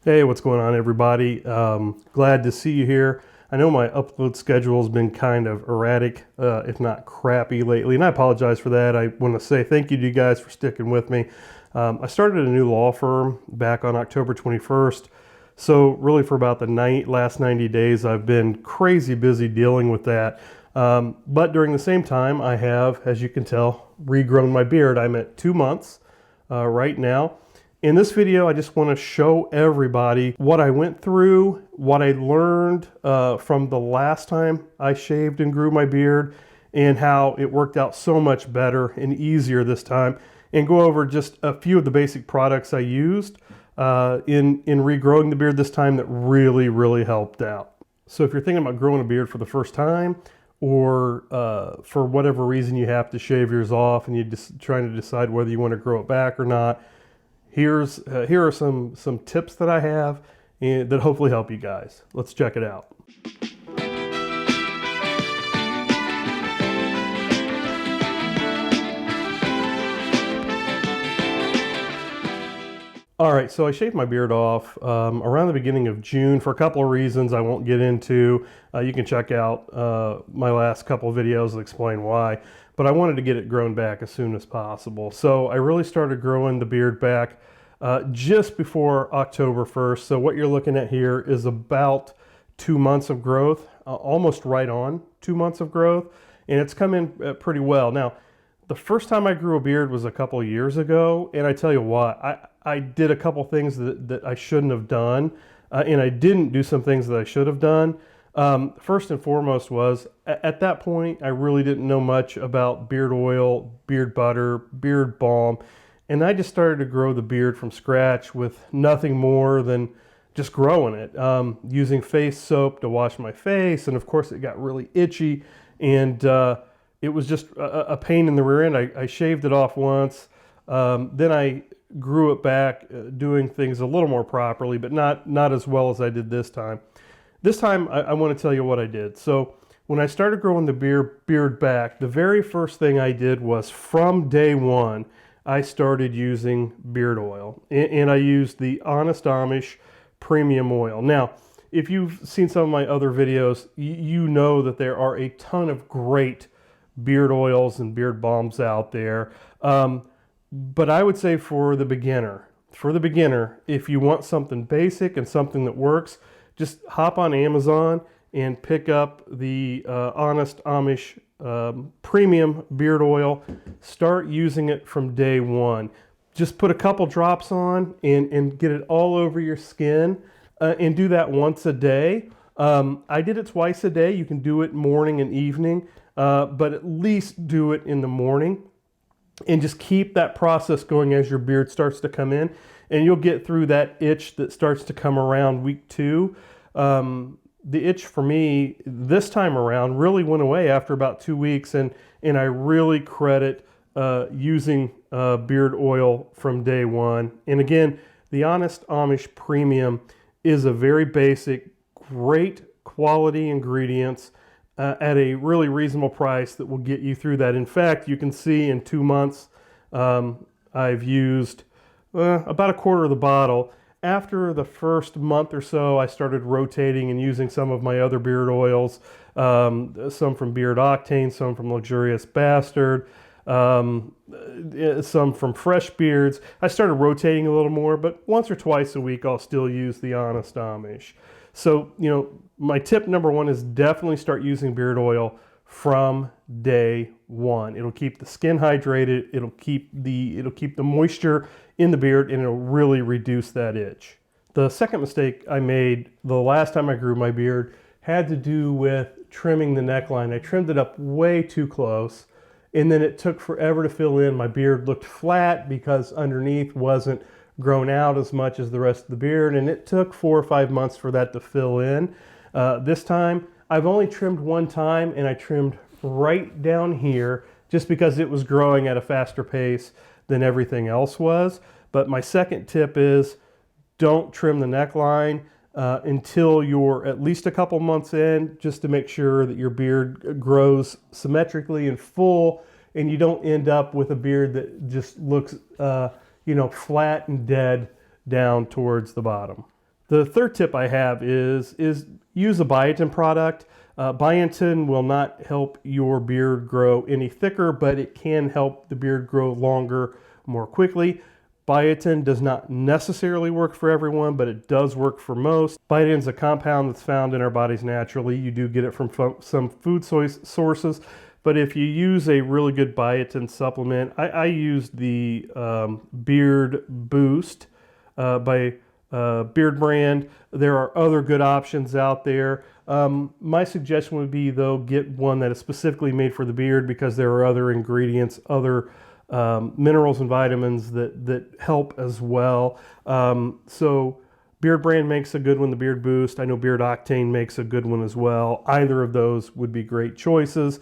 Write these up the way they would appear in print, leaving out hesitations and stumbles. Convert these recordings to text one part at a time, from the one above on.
Hey, what's going on, everybody? Glad to see you here. I know my upload schedule has been kind of erratic, if not crappy lately, and I apologize for that. I want to say thank you to you guys for sticking with me. I started a new law firm back on October 21st, so really for about the last 90 days, I've been crazy busy dealing with that. But during the same time, I have, as you can tell, regrown my beard. I'm at 2 months right now. In this video, I just want to show everybody what I went through, what I learned from the last time I shaved and grew my beard, and how it worked out so much better and easier this time, and go over just a few of the basic products I used in regrowing the beard this time that really helped out. So if you're thinking about growing a beard for the first time, or for whatever reason you have to shave yours off and you're just trying to decide whether you want to grow it back or not, here are some tips that I have and that hopefully help you guys. Let's check it out. All right, so I shaved my beard off around the beginning of June for a couple of reasons I won't get into. You can check out my last couple of videos that explain why. But I wanted to get it grown back as soon as possible. So I really started growing the beard back just before October 1st. So what you're looking at here is about 2 months of growth, almost right on 2 months of growth. And it's come in pretty well. Now, the first time I grew a beard was a couple of years ago. And I tell you what, I did a couple things that I shouldn't have done. And I didn't do some things that I should have done. First and foremost was, at that point, I really didn't know much about beard oil, beard butter, beard balm, and I just started to grow the beard from scratch with nothing more than just growing it, using face soap to wash my face, and of course it got really itchy, and it was just a pain in the rear end. I shaved it off once, then I grew it back, doing things a little more properly, but not as well as I did this time. This time, I want to tell you what I did. So when I started growing the beard back, the very first thing I did was, from day one, I started using beard oil. And I used the Honest Amish premium oil. Now, if you've seen some of my other videos, you know that there are a ton of great beard oils and beard balms out there. But I would say for the beginner, if you want something basic and something that works, just hop on Amazon and pick up the Honest Amish premium beard oil. Start using it from day one. Just put a couple drops on and get it all over your skin, and do that once a day. I did it twice a day. You can do it morning and evening, but at least do it in the morning. And just keep that process going as your beard starts to come in, and you'll get through that itch that starts to come around week 2. The itch for me this time around really went away after about 2 weeks, and I really credit using beard oil from day one. And again, the Honest Amish Premium is a very basic, great quality ingredients at a really reasonable price that will get you through that. In fact, you can see in 2 months, I've used about a quarter of the bottle. After the first month or so, I started rotating and using some of my other beard oils, some from Beard Octane, some from Luxurious Bastard, some from Fresh Beards. I started rotating a little more, but once or twice a week, I'll still use the Honest Amish. So, my tip number one is definitely start using beard oil from day one. It'll keep the skin hydrated, it'll keep the moisture in the beard, and it'll really reduce that itch. The second mistake I made the last time I grew my beard had to do with trimming the neckline. I trimmed it up way too close, and then it took forever to fill in. My beard looked flat because underneath wasn't grown out as much as the rest of the beard, and it took 4 or 5 months for that to fill in. This time, I've only trimmed one time, and I trimmed right down here just because it was growing at a faster pace than everything else was. But my second tip is, don't trim the neckline until you're at least a couple months in, just to make sure that your beard grows symmetrically and full, and you don't end up with a beard that just looks flat and dead down towards the bottom. The third tip I have is use a biotin product. Biotin will not help your beard grow any thicker, but it can help the beard grow longer more quickly. Biotin does not necessarily work for everyone, but it does work for most. Biotin is a compound that's found in our bodies naturally. You do get it from some food sources, but if you use a really good biotin supplement, I use the Beard Boost by Beard Brand. There are other good options out there. My suggestion would be, though, get one that is specifically made for the beard, because there are other ingredients, other minerals and vitamins that help as well. So Beard Brand makes a good one, the Beard Boost. I know Beard Octane makes a good one as well. Either of those would be great choices.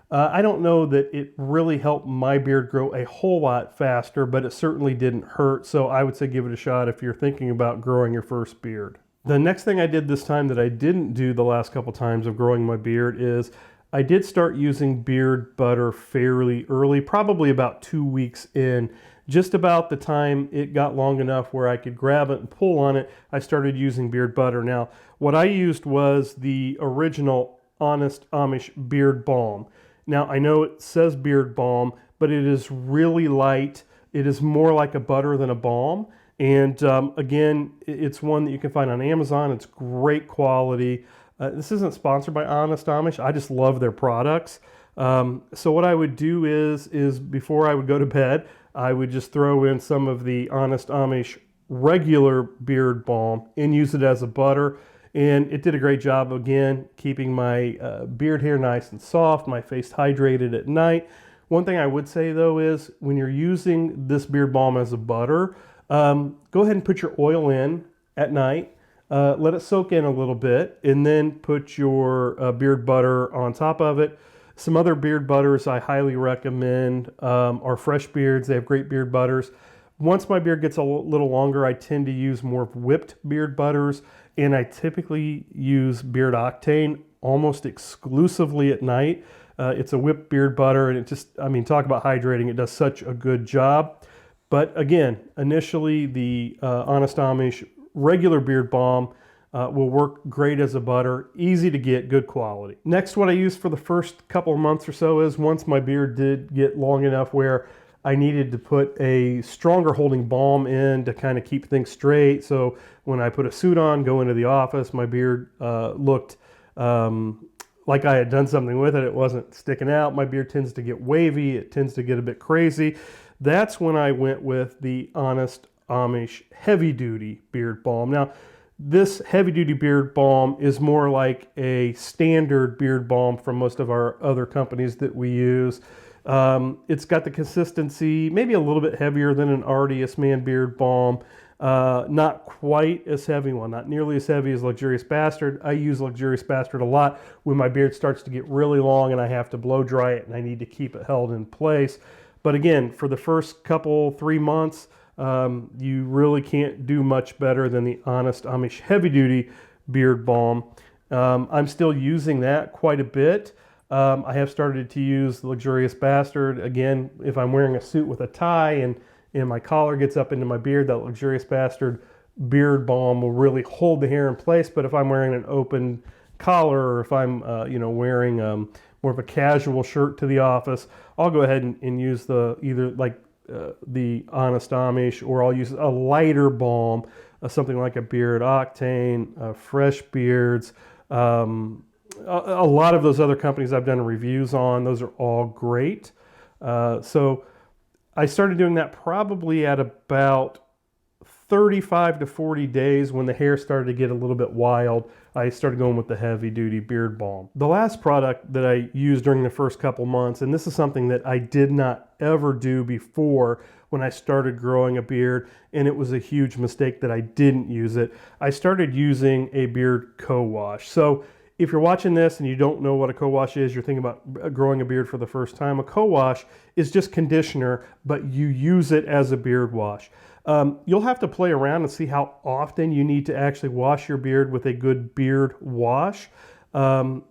I don't know that it really helped my beard grow a whole lot faster, but it certainly didn't hurt. So I would say give it a shot if you're thinking about growing your first beard. The next thing I did this time that I didn't do the last couple times of growing my beard is I did start using beard butter fairly early, probably about 2 weeks in. Just about the time it got long enough where I could grab it and pull on it, I started using beard butter. Now, what I used was the original Honest Amish Beard Balm. Now, I know it says beard balm, but it is really light. It is more like a butter than a balm. And again, it's one that you can find on Amazon. It's great quality. This isn't sponsored by Honest Amish. I just love their products. So what I would do is before I would go to bed, I would just throw in some of the Honest Amish regular beard balm and use it as a butter. And it did a great job, again, keeping my beard hair nice and soft, my face hydrated at night. One thing I would say, though, is when you're using this beard balm as a butter, go ahead and put your oil in at night. Let it soak in a little bit, and then put your beard butter on top of it. Some other beard butters I highly recommend are Fresh Beards. They have great beard butters. Once my beard gets a little longer, I tend to use more whipped beard butters, and I typically use Beard Octane almost exclusively at night. It's a whipped beard butter, and it just, I mean, talk about hydrating. It does such a good job. But again, initially the Honest Amish regular beard balm will work great as a butter, easy to get, good quality. Next, what I use for the first couple of months or so is, once my beard did get long enough where I needed to put a stronger holding balm in to kind of keep things straight. So when I put a suit on, go into the office, my beard looked like I had done something with it. It wasn't sticking out. My beard tends to get wavy. It tends to get a bit crazy. That's when I went with the Honest Amish Heavy Duty Beard Balm. Now, this Heavy Duty Beard Balm is more like a standard beard balm from most of our other companies that we use. It's got the consistency, maybe a little bit heavier than an Artius Man Beard Balm. Not quite as heavy, well, not nearly as heavy as Luxurious Bastard. I use Luxurious Bastard a lot when my beard starts to get really long and I have to blow dry it and I need to keep it held in place. But again, for the first couple, 3 months, you really can't do much better than the Honest Amish Heavy Duty Beard Balm. I'm still using that quite a bit. I have started to use the Luxurious Bastard. Again, if I'm wearing a suit with a tie and my collar gets up into my beard, that Luxurious Bastard Beard Balm will really hold the hair in place. But if I'm wearing an open collar, or if I'm wearing more of a casual shirt to the office, I'll go ahead and use either the Honest Amish, or I'll use a lighter balm, something like a Beard Octane, Fresh Beards. A lot of those other companies I've done reviews on, those are all great. So I started doing that probably at about 35 to 40 days when the hair started to get a little bit wild. I started going with the Heavy Duty Beard Balm. The last product that I used during the first couple months, and this is something that I did not ever do before when I started growing a beard, and it was a huge mistake that I didn't use it. I started using a beard co-wash. So if you're watching this and you don't know what a co-wash is, you're thinking about growing a beard for the first time, a co-wash is just conditioner, but you use it as a beard wash. You'll have to play around and see how often you need to actually wash your beard with a good beard wash. And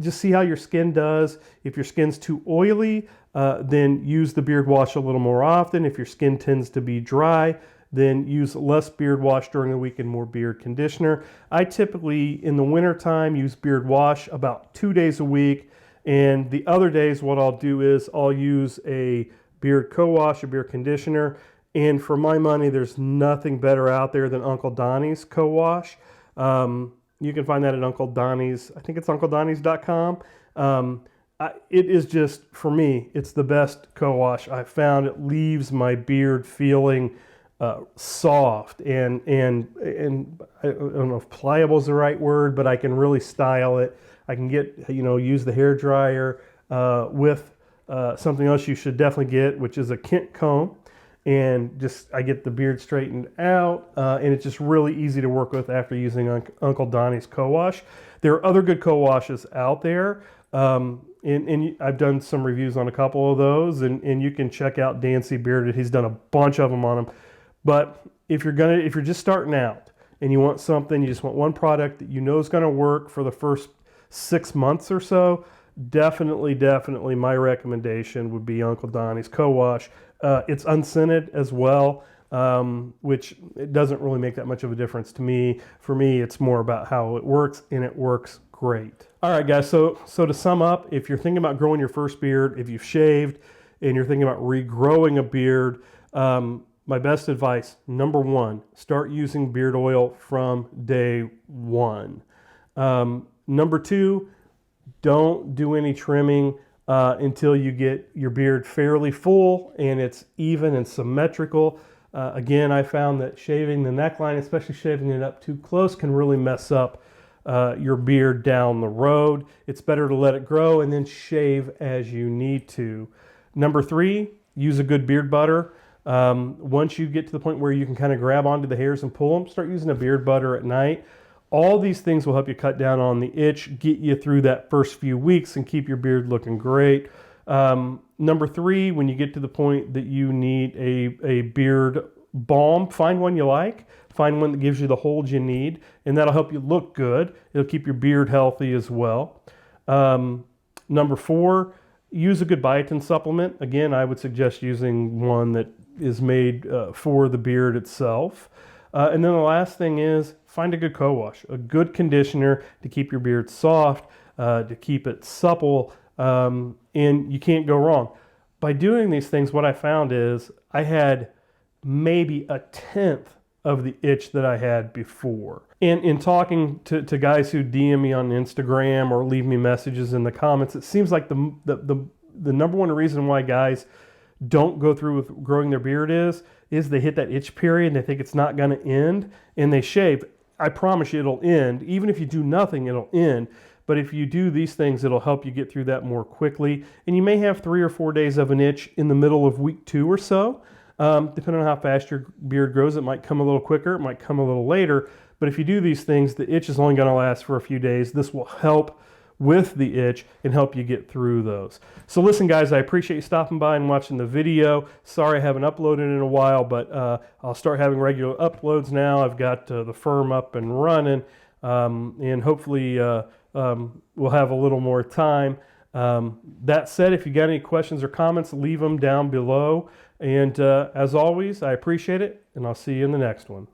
just see how your skin does. If your skin's too oily, then use the beard wash a little more often. If your skin tends to be dry, then use less beard wash during the week and more beard conditioner. I typically, in the wintertime, use beard wash about 2 days a week. And the other days, what I'll do is I'll use a beard co-wash, a beard conditioner. And for my money, there's nothing better out there than Uncle Donnie's co-wash. You can find that at Uncle Donnie's. I think it's UncleDonnie's.com. It is just, for me, it's the best co-wash I've found. It leaves my beard feeling soft and I don't know if pliable is the right word, but I can really style it. I can get, use the hair dryer with something else you should definitely get, which is a Kent comb. And I get the beard straightened out, and it's just really easy to work with after using Uncle Donnie's co-wash. There are other good co-washes out there, and I've done some reviews on a couple of those, and you can check out Dancy Bearded. He's done a bunch of them on them. But if you're just starting out and you want something, you just want one product that you know is going to work for the first 6 months or so, definitely my recommendation would be Uncle Donnie's co-wash. It's unscented as well, which it doesn't really make that much of a difference to me. For me, it's more about how it works, and it works great. All right, guys, so to sum up, if you're thinking about growing your first beard, if you've shaved and you're thinking about regrowing a beard, my best advice, number one, start using beard oil from day one. Number two, don't do any trimming until you get your beard fairly full and it's even and symmetrical. Again, I found that shaving the neckline, especially shaving it up too close, can really mess up your beard down the road. It's better to let it grow and then shave as you need to. Number three, use a good beard butter. Once you get to the point where you can kind of grab onto the hairs and pull them, start using a beard butter at night. All these things will help you cut down on the itch, get you through that first few weeks, and keep your beard looking great. Number three, when you get to the point that you need a beard balm, find one you like. Find one that gives you the hold you need, and that'll help you look good. It'll keep your beard healthy as well. Number four, use a good biotin supplement. Again, I would suggest using one that is made for the beard itself. And then the last thing is find a good co-wash, a good conditioner to keep your beard soft, to keep it supple, and you can't go wrong. By doing these things, what I found is I had maybe a tenth of the itch that I had before. And in talking to guys who DM me on Instagram or leave me messages in the comments, it seems like the number one reason why guys don't go through with growing their beard is they hit that itch period and they think it's not going to end and they shave. I promise you it'll end. Even if you do nothing, it'll end. But if you do these things, it'll help you get through that more quickly. And you may have 3 or 4 days of an itch in the middle of week 2 or so. Depending on how fast your beard grows, it might come a little quicker, it might come a little later. But if you do these things, the itch is only going to last for a few days. This will help with the itch and help you get through those. So listen, guys, I appreciate you stopping by and watching the video. Sorry I haven't uploaded in a while, but I'll start having regular uploads now. I've got the firm up and running, and hopefully we'll have a little more time. That said, if you got any questions or comments, leave them down below. And as always, I appreciate it, and I'll see you in the next one.